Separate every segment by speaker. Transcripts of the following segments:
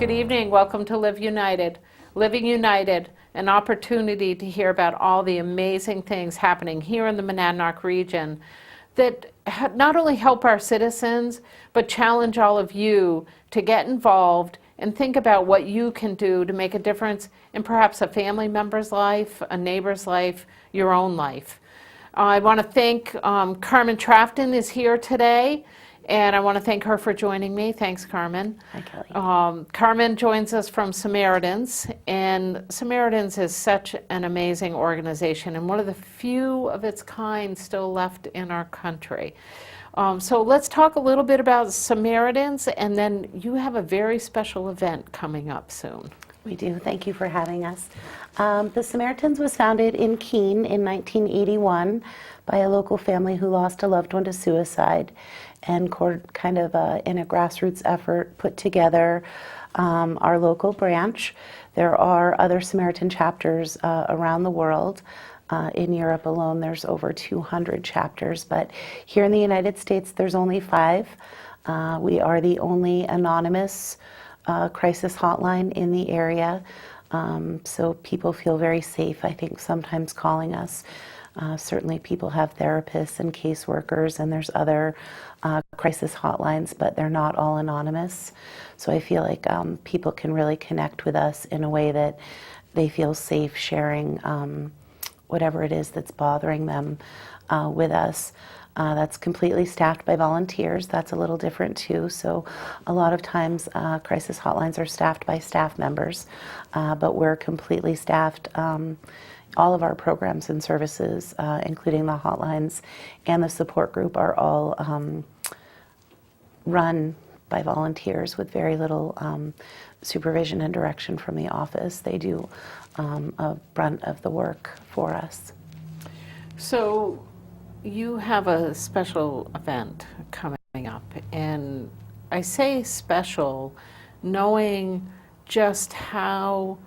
Speaker 1: Good evening. Welcome to Live United. Living United, an opportunity to hear about all the amazing things happening here in the Monadnock region that not only help our citizens, but challenge all of you to get involved and think about what you can do to make a difference in perhaps a family member's life, a neighbor's life, your own life. I want to thank Carmen Trafton is here today, and I want to thank her for joining me. Thanks, Carmen.
Speaker 2: Hi, Kelly.
Speaker 1: Carmen joins us from Samaritans, and Samaritans is such an amazing organization and one of the few of its kind still left in our country. So let's talk a little bit about Samaritans, and then you have a very special event coming up soon.
Speaker 2: We do. Thank you for having us. The Samaritans was founded in Keene in 1981 by a local family who lost a loved one to suicide, and kind of in a grassroots effort put together our local branch. There are other Samaritan chapters around the world. In Europe alone, there's over 200 chapters, but here in the United States, there's only 5. We are the only anonymous crisis hotline in the area, so people feel very safe, I think, sometimes calling us. Certainly people have therapists and caseworkers, and there's other crisis hotlines, but they're not all anonymous. So I feel like people can really connect with us in a way that they feel safe sharing whatever it is that's bothering them with us. That's completely staffed by volunteers. That's a little different too. So a lot of times crisis hotlines are staffed by staff members, but we're completely staffed. All of our programs and services, including the hotlines and the support group, are all run by volunteers with very little supervision and direction from the office. They do a brunt of the work for us.
Speaker 1: So you have a special event coming up, and I say special knowing just how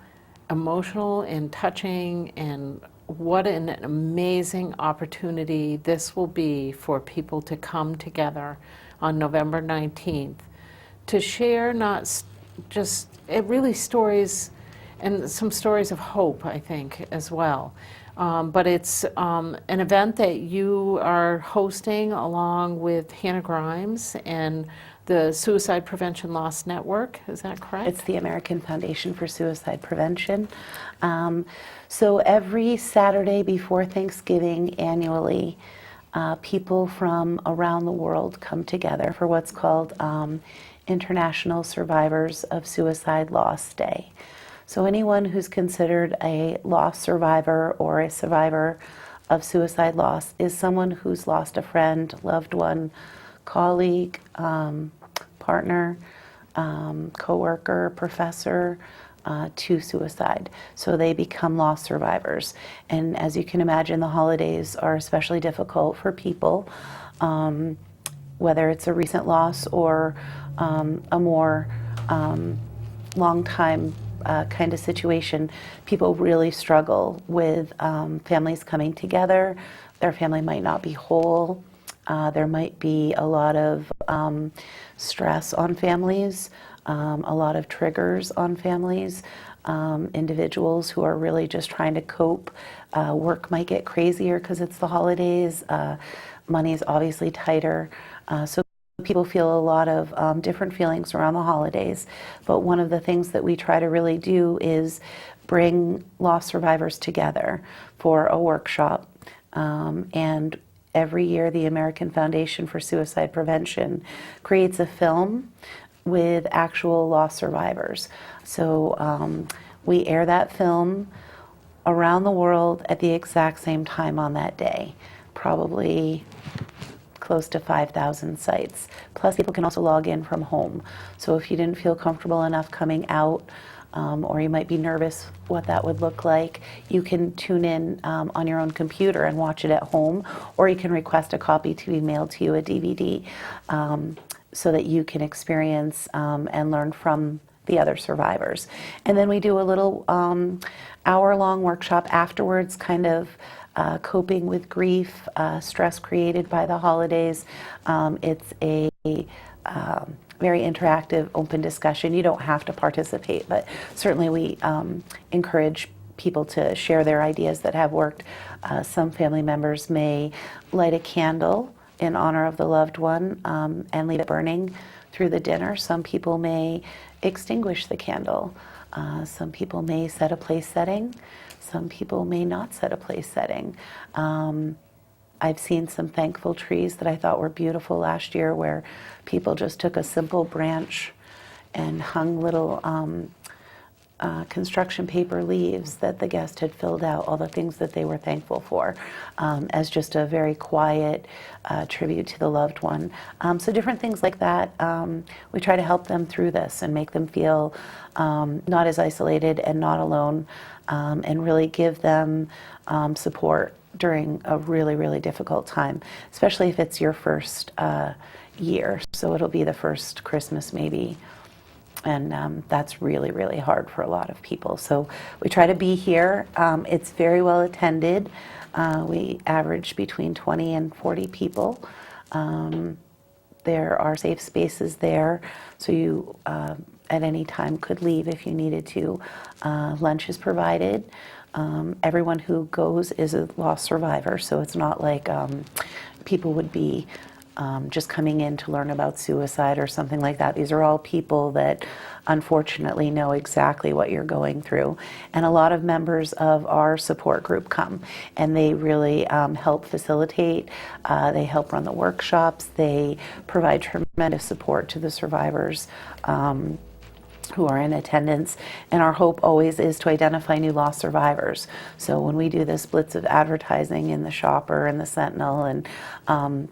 Speaker 1: emotional and touching and what an amazing opportunity this will be for people to come together on November 19th to share not just really stories, and some stories of hope, I think, as well. But it's an event that you are hosting along with Hannah Grimes and the Suicide Prevention Loss Network. Is that correct?
Speaker 2: It's the American Foundation for Suicide Prevention. So every Saturday before Thanksgiving annually, people from around the world come together for what's called International Survivors of Suicide Loss Day. So anyone who's considered a loss survivor or a survivor of suicide loss is someone who's lost a friend, loved one, colleague, partner, coworker, professor to suicide. So they become loss survivors. And as you can imagine, the holidays are especially difficult for people, whether it's a recent loss or a more long time kind of situation. People really struggle with families coming together. Their family might not be whole. There might be a lot of stress on families, a lot of triggers on families, individuals who are really just trying to cope. Work might get crazier because it's the holidays. Money is obviously tighter. So people feel a lot of different feelings around the holidays, but one of the things that we try to really do is bring loss survivors together for a workshop. And every year the American Foundation for Suicide Prevention creates a film with actual loss survivors. So we air that film around the world at the exact same time on that day, probably close to 5,000 sites. Plus people can also log in from home. So if you didn't feel comfortable enough coming out, or you might be nervous what that would look like, you can tune in on your own computer and watch it at home, or you can request a copy to be mailed to you, a DVD, so that you can experience and learn from the other survivors. And then we do a little hour-long workshop afterwards, kind of coping with grief, stress created by the holidays. It's a very interactive, open discussion. You don't have to participate, but certainly we encourage people to share their ideas that have worked. Some family members may light a candle in honor of the loved one and leave it burning through the dinner. Some people may extinguish the candle. Some people may set a place setting. Some people may not set a place setting. I've seen some thankful trees that I thought were beautiful last year where people just took a simple branch and hung little construction paper leaves that the guest had filled out, all the things that they were thankful for, as just a very quiet tribute to the loved one. So different things like that. We try to help them through this and make them feel not as isolated and not alone, and really give them support during a really, really difficult time, especially if it's your first year. So it'll be the first Christmas maybe. And that's really, really hard for a lot of people. So we try to be here. It's very well attended. We average between 20 and 40 people. There are safe spaces there, so you at any time could leave if you needed to. Lunch is provided. Everyone who goes is a lost survivor, so it's not like people would be just coming in to learn about suicide or something like that. These are all people that unfortunately know exactly what you're going through. And a lot of members of our support group come, and they really help facilitate. They help run the workshops. They provide tremendous support to the survivors who are in attendance, and our hope always is to identify new lost survivors. So when we do this blitz of advertising in the Shopper and the Sentinel and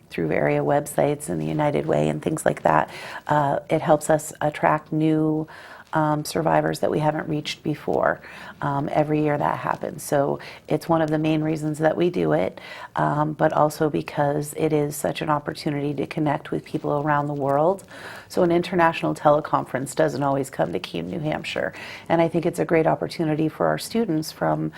Speaker 2: through area websites and the United Way and things like that, it helps us attract new survivors that we haven't reached before. Every year that happens. So it's one of the main reasons that we do it, but also because it is such an opportunity to connect with people around the world. So an international teleconference doesn't always come to Keene, New Hampshire. And I think it's a great opportunity for our students from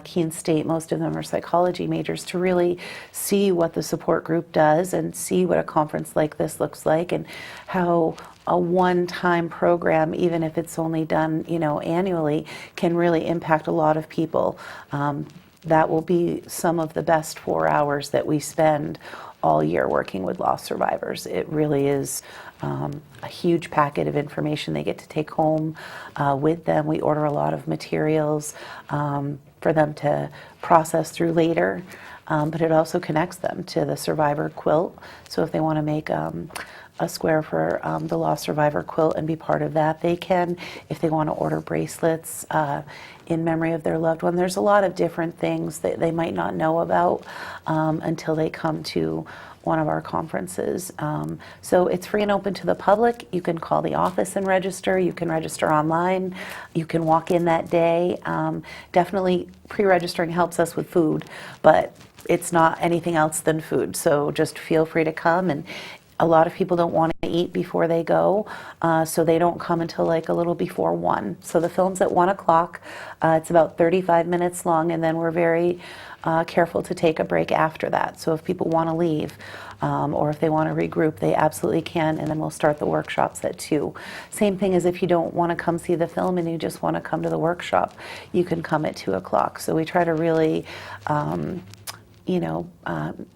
Speaker 2: Keene State, most of them are psychology majors, to really see what the support group does and see what a conference like this looks like and how a one-time program, even if it's only done, annually, can really impact a lot of people. That will be some of the best 4 hours that we spend all year working with lost survivors. It really is a huge packet of information they get to take home with them. We order a lot of materials for them to process through later, but it also connects them to the survivor quilt. So if they want to make a square for the lost survivor quilt and be part of that, they can. If they want to order bracelets in memory of their loved one, there's a lot of different things that they might not know about until they come to one of our conferences. So it's free and open to the public. You can call the office and register. You can register online. You can walk in that day. Definitely pre-registering helps us with food, but it's not anything else than food. So just feel free to come. And a lot of people don't want to eat before they go, so they don't come until like a little before 1. So the film's at 1 o'clock. It's about 35 minutes long, and then we're very careful to take a break after that. So if people want to leave or if they want to regroup, they absolutely can, and then we'll start the workshops at 2. Same thing as if you don't want to come see the film and you just want to come to the workshop, you can come at 2 o'clock. So we try to really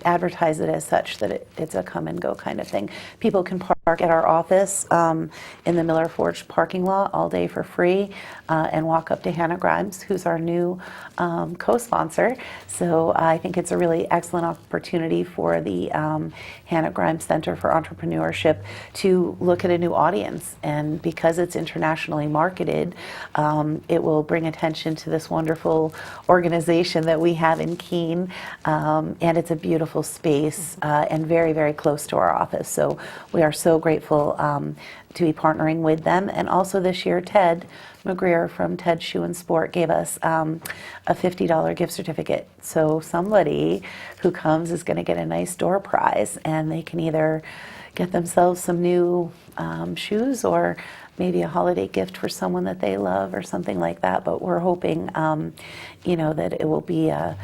Speaker 2: advertise it as such that it's a come and go kind of thing. People can park at our office in the Miller Forge parking lot all day for free and walk up to Hannah Grimes, who's our new co-sponsor. So I think it's a really excellent opportunity for the Hannah Grimes Center for Entrepreneurship to look at a new audience. And because it's internationally marketed, it will bring attention to this wonderful organization that we have in Keene. And it's a beautiful space and very, very close to our office. So we are so grateful to be partnering with them. And also this year, Ted McGreer from Ted Shoe and Sport gave us a $50 gift certificate. So somebody who comes is going to get a nice door prize, and they can either get themselves some new shoes or maybe a holiday gift for someone that they love or something like that. But we're hoping, that it will be a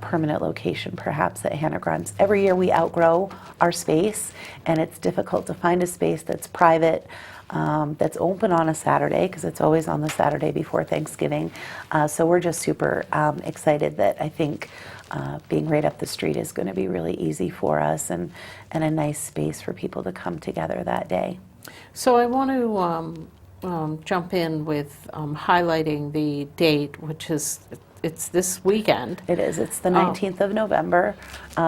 Speaker 2: permanent location, perhaps at Hannah Grant's. Every year we outgrow our space, and it's difficult to find a space that's private, that's open on a Saturday, because it's always on the Saturday before Thanksgiving. So we're just super excited that I think being right up the street is going to be really easy for us, and a nice space for people to come together that day.
Speaker 1: So I want to jump in with highlighting the date, which is, it's this weekend.
Speaker 2: It is. It's the 19th of November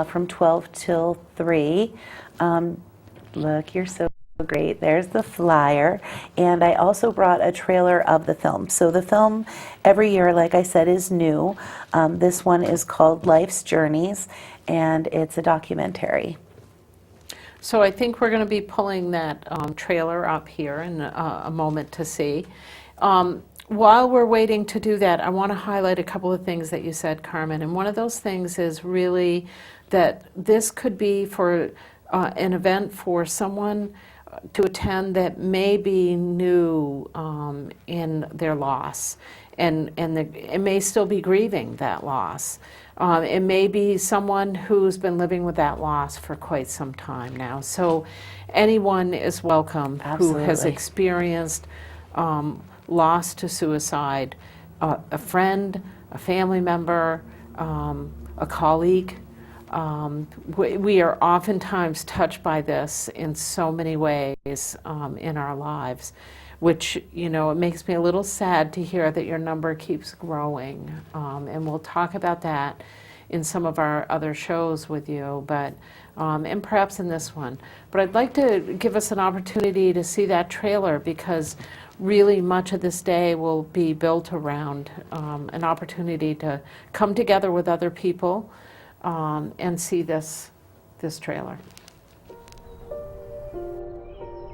Speaker 2: from 12 till 3. Look, you're so great. There's the flyer. And I also brought a trailer of the film. So the film every year, like I said, is new. This one is called Life's Journeys, and it's a documentary.
Speaker 1: So I think we're going to be pulling that trailer up here in a moment to see. While we're waiting to do that, I want to highlight a couple of things that you said, Carmen. And one of those things is really that this could be for an event for someone to attend that may be new in their loss, and it may still be grieving that loss. It may be someone who's been living with that loss for quite some time now. So anyone is welcome.
Speaker 2: Absolutely.
Speaker 1: Who has experienced loss to suicide, a friend, a family member, a colleague. We are oftentimes touched by this in so many ways in our lives, which, it makes me a little sad to hear that your number keeps growing. And we'll talk about that in some of our other shows with you, but and perhaps in this one. But I'd like to give us an opportunity to see that trailer, because really much of this day will be built around an opportunity to come together with other people and see this trailer.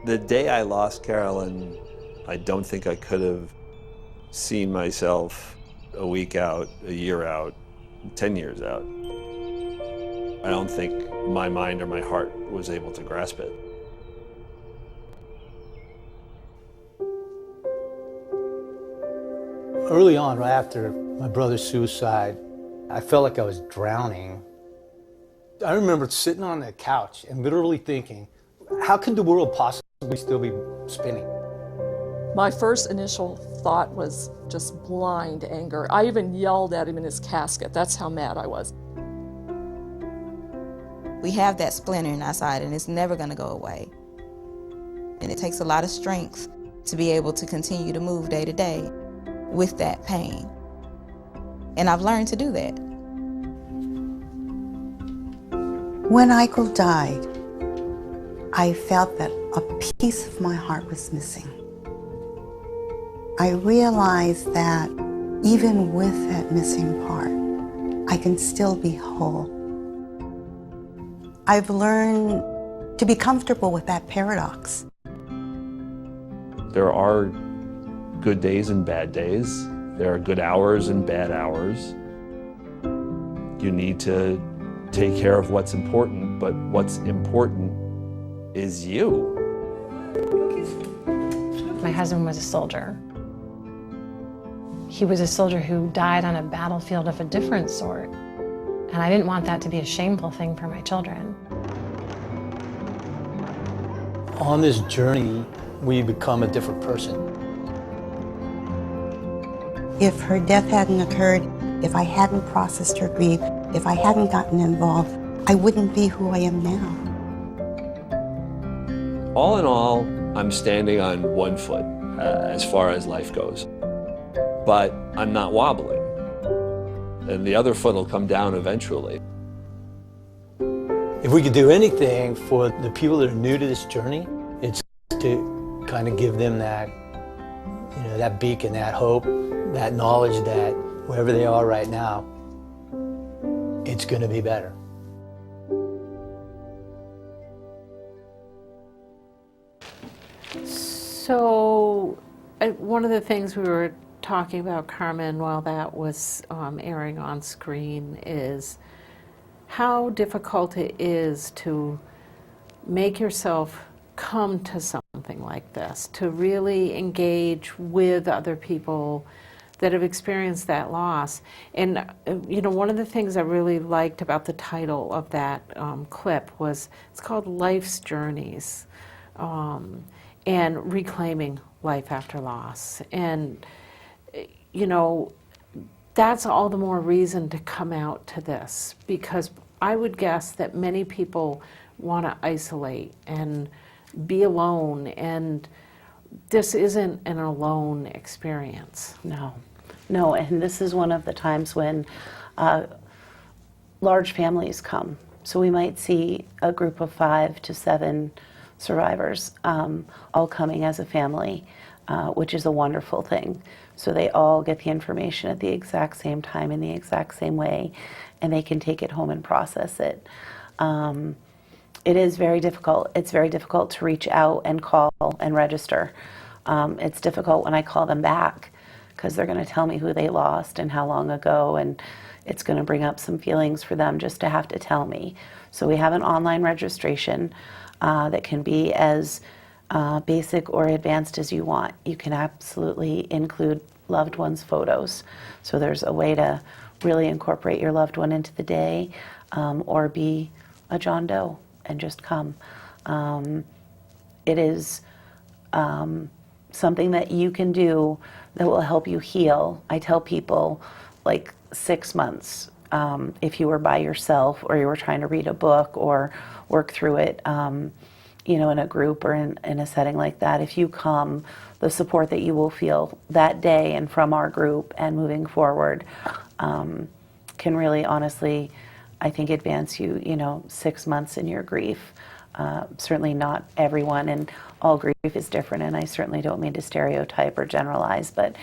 Speaker 3: The day I lost Carolyn, I don't think I could have seen myself a week out, a year out, 10 years out. I don't think my mind or my heart was able to grasp it.
Speaker 4: Early on, right after my brother's suicide, I felt like I was drowning. I remember sitting on that couch and literally thinking, how could the world possibly still be spinning?
Speaker 5: My first initial thought was just blind anger. I even yelled at him in his casket. That's how mad I was.
Speaker 6: We have that splinter in our side, and it's never going to go away. And it takes a lot of strength to be able to continue to move day to day with that pain. And I've learned to do that.
Speaker 7: When Michael died, I felt that a piece of my heart was missing. I realized that even with that missing part, I can still be whole. I've learned to be comfortable with that paradox.
Speaker 3: There are good days and bad days. There are good hours and bad hours. You need to take care of what's important, but what's important is you.
Speaker 8: My husband was a soldier. He was a soldier who died on a battlefield of a different sort. And I didn't want that to be a shameful thing for my children.
Speaker 4: On this journey, we become a different person.
Speaker 7: If her death hadn't occurred, if I hadn't processed her grief, if I hadn't gotten involved, I wouldn't be who I am now.
Speaker 3: All in all, I'm standing on one foot as far as life goes. But I'm not wobbling. And the other foot will come down eventually.
Speaker 4: If we could do anything for the people that are new to this journey, it's to kind of give them that, that beacon, that hope, that knowledge that wherever they are right now, it's going to be better.
Speaker 1: So one of the things we were talking about, Carmen, while that was airing on screen, is how difficult it is to make yourself come to something like this, to really engage with other people that have experienced that loss. And one of the things I really liked about the title of that clip was, it's called Life's Journeys, and reclaiming life after loss. And that's all the more reason to come out to this, because I would guess that many people want to isolate and be alone, and this isn't an alone experience.
Speaker 2: No, and this is one of the times when large families come. So we might see a group of 5 to 7 survivors all coming as a family, which is a wonderful thing. So they all get the information at the exact same time in the exact same way, and they can take it home and process it. It is very difficult. It's very difficult to reach out and call and register. It's difficult when I call them back, because they're going to tell me who they lost and how long ago, and it's going to bring up some feelings for them just to have to tell me. So we have an online registration that can be as basic or advanced as you want. You can absolutely include loved ones' photos. So there's a way to really incorporate your loved one into the day, or be a John Doe and just come. It is something that you can do that will help you heal. I tell people, like 6 months, if you were by yourself or you were trying to read a book or work through it, in a group or in a setting like that, if you come, the support that you will feel that day and from our group and moving forward can really, honestly, I think, advance you, 6 months in your grief. Certainly not everyone, and all grief is different, and I certainly don't mean to stereotype or generalize, but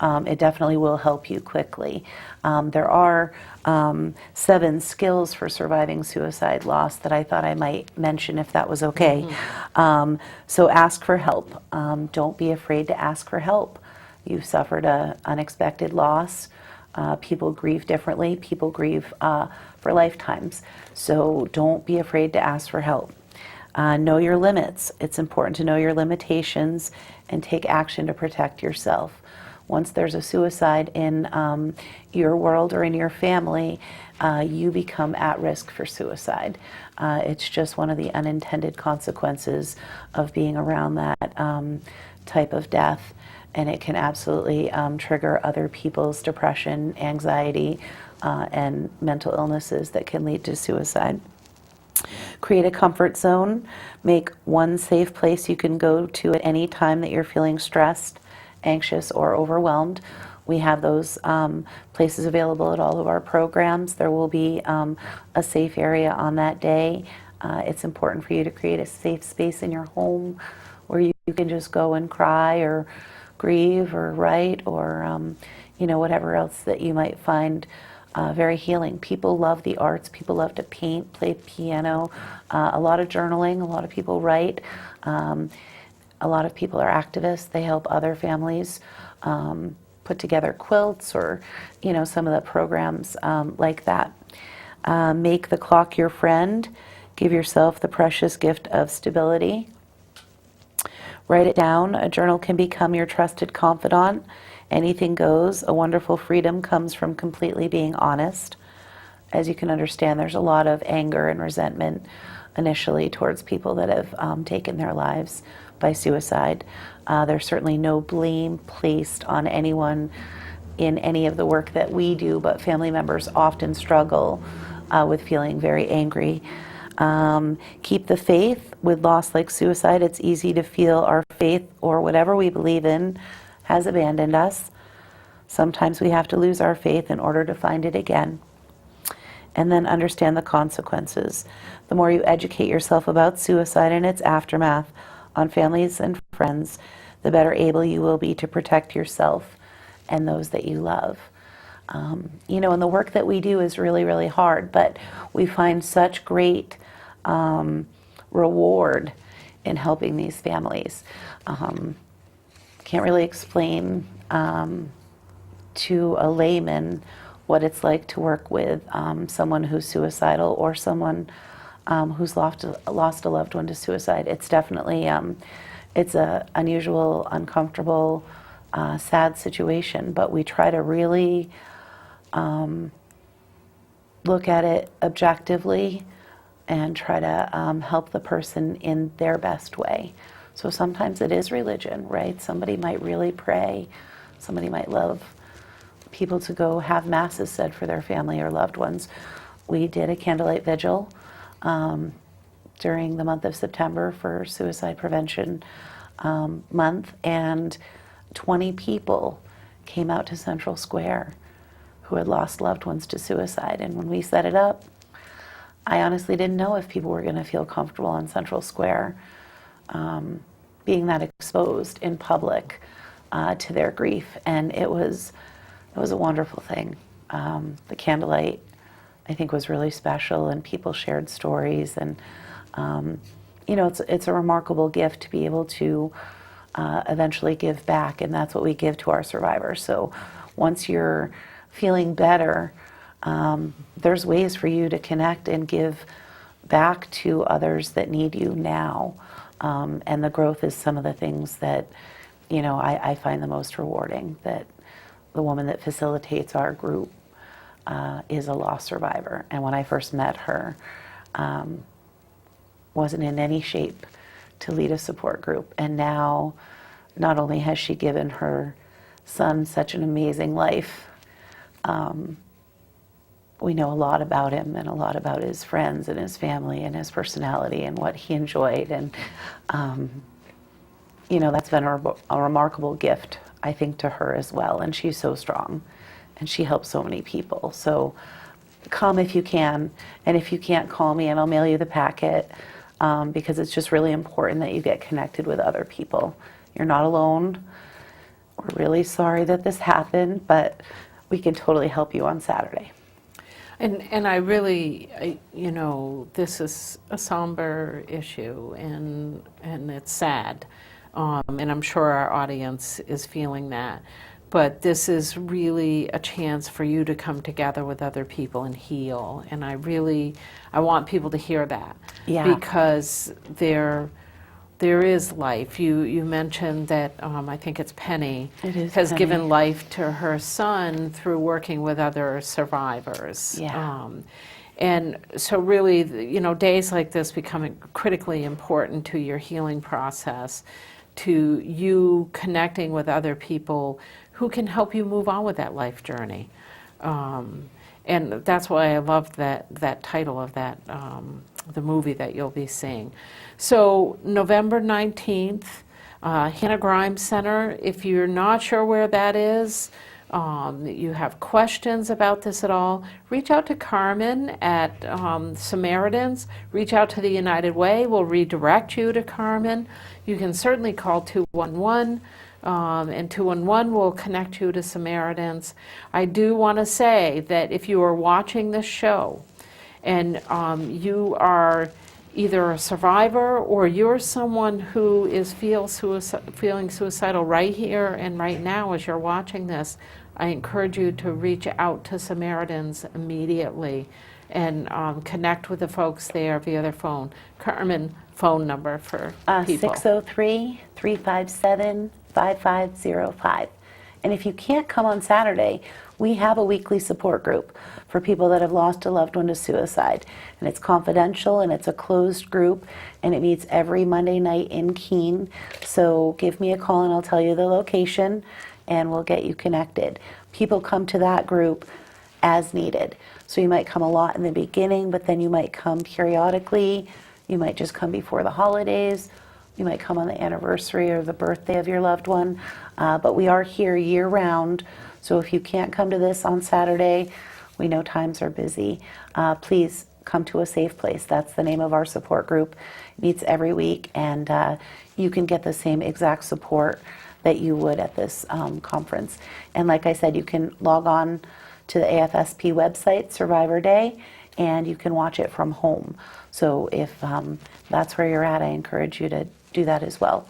Speaker 2: it definitely will help you quickly. There are 7 skills for surviving suicide loss that I thought I might mention, if that was okay. So ask for help. Don't be afraid to ask for help. You've suffered an unexpected loss. People grieve differently. People grieve for lifetimes. So don't be afraid to ask for help. Know your limits. It's important to know your limitations and take action to protect yourself. Once there's a suicide in your world or in your family, you become at risk for suicide. It's just one of the unintended consequences of being around that type of death, and it can absolutely trigger other people's depression, anxiety, and mental illnesses that can lead to suicide. Create a comfort zone. Make one safe place you can go to at any time that you're feeling stressed, anxious, or overwhelmed. We have those places available at all of our programs. There will be a safe area on that day. It's important for you to create a safe space in your home where you can just go and cry or grieve or write or whatever else that you might find very healing. People love the arts. People love to paint, play piano, a lot of journaling. A lot of people write. A lot of people are activists. They help other families put together quilts or, some of the programs like that. Make the clock your friend. Give yourself the precious gift of stability. Write it down. A journal can become your trusted confidant. Anything goes. A wonderful freedom comes from completely being honest. As you can understand, there's a lot of anger and resentment initially towards people that have taken their lives by suicide. There's certainly no blame placed on anyone in any of the work that we do, but family members often struggle with feeling very angry. Keep the faith. With loss like suicide, it's easy to feel our faith or whatever we believe in has abandoned us. Sometimes we have to lose our faith in order to find it again. And then understand the consequences. The more you educate yourself about suicide and its aftermath on families and friends, the better able you will be to protect yourself and those that you love. And the work that we do is really, really hard, but we find such great reward in helping these families. Can't really explain to a layman what it's like to work with someone who's suicidal or someone who's lost a loved one to suicide. It's definitely it's a unusual, uncomfortable, sad situation, but we try to really look at it objectively and try to help the person in their best way. So sometimes it is religion, right? Somebody might really pray. Somebody might love people to go have masses said for their family or loved ones. We did a candlelight vigil during the month of September for Suicide Prevention Month, and 20 people came out to Central Square who had lost loved ones to suicide. And when we set it up, I honestly didn't know if people were going to feel comfortable on Central Square being that exposed in public to their grief. And it was a wonderful thing. The candlelight, I think, was really special, and people shared stories. And you know, it's a remarkable gift to be able to eventually give back, and that's what we give to our survivors. So once you're feeling better, there's ways for you to connect and give back to others that need you now. And the growth is some of the things that, you know, I find the most rewarding. That the woman that facilitates our group is a loss survivor. And when I first met her, wasn't in any shape to lead a support group. And now, not only has she given her son such an amazing life, we know a lot about him and a lot about his friends and his family and his personality and what he enjoyed. And, you know, that's been a remarkable gift, I think, to her as well. And she's so strong, and she helps so many people. So come if you can, and if you can't, call me and I'll mail you the packet, because it's just really important that you get connected with other people. You're not alone. We're really sorry that this happened, but we can totally help you on Saturday.
Speaker 1: And I really, you know, this is a somber issue, and it's sad, and I'm sure our audience is feeling that. But this is really a chance for you to come together with other people and heal. And I want people to hear that.
Speaker 2: Yeah.
Speaker 1: Because there is life. You mentioned that, I think it's Penny, has
Speaker 2: Penny.
Speaker 1: given life to her son through working with other survivors.
Speaker 2: Yeah.
Speaker 1: And so really, you know, days like this become critically important to your healing process, to you connecting with other people who can help you move on with that life journey. And that's why I love that title of that, the movie that you'll be seeing. So November 19th, Hannah Grimes Center. If you're not sure where that is, you have questions about this at all, reach out to Carmen at Samaritans, reach out to the United Way, we'll redirect you to Carmen. You can certainly call 211, and 211 will connect you to Samaritans. I do want to say that if you are watching this show and you are either a survivor or you're someone who is feeling suicidal right here and right now as you're watching this, I encourage you to reach out to Samaritans immediately and connect with the folks there via their phone. Carmen, phone number for people.
Speaker 2: 603-357-5505. And if you can't come on Saturday, we have a weekly support group for people that have lost a loved one to suicide. And it's confidential, and it's a closed group, and it meets every Monday night in Keene. So give me a call and I'll tell you the location, and we'll get you connected. People come to that group as needed. So you might come a lot in the beginning, but then you might come periodically. You might just come before the holidays. You might come on the anniversary or the birthday of your loved one. But we are here year round. So if you can't come to this on Saturday, we know times are busy. Please come to a safe place. That's the name of our support group. It meets every week, and you can get the same exact support that you would at this conference. And like I said, you can log on to the AFSP website, Survivor Day, and you can watch it from home. So if that's where you're at, I encourage you to do that as well.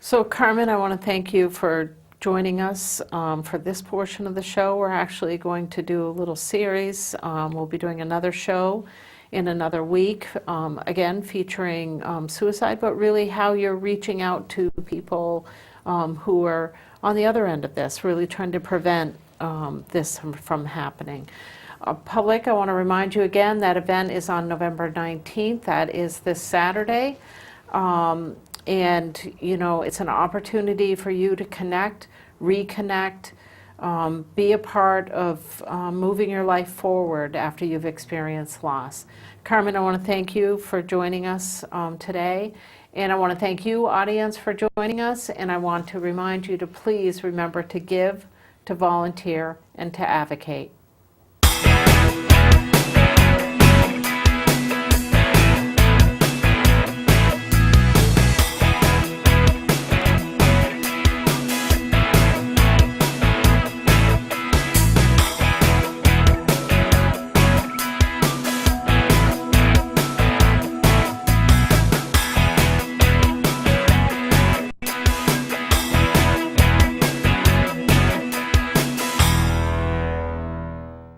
Speaker 1: So Carmen, I want to thank you for joining us for this portion of the show. We're actually going to do a little series. We'll be doing another show in another week, again featuring suicide, but really how you're reaching out to people who are on the other end of this, really trying to prevent this from happening. Public, I want to remind you again, that event is on November 19th. That is this Saturday. And, you know, it's an opportunity for you to connect, reconnect, be a part of moving your life forward after you've experienced loss. Carmen, I want to thank you for joining us today. And I want to thank you, audience, for joining us. And I want to remind you to please remember to give, to volunteer, and to advocate.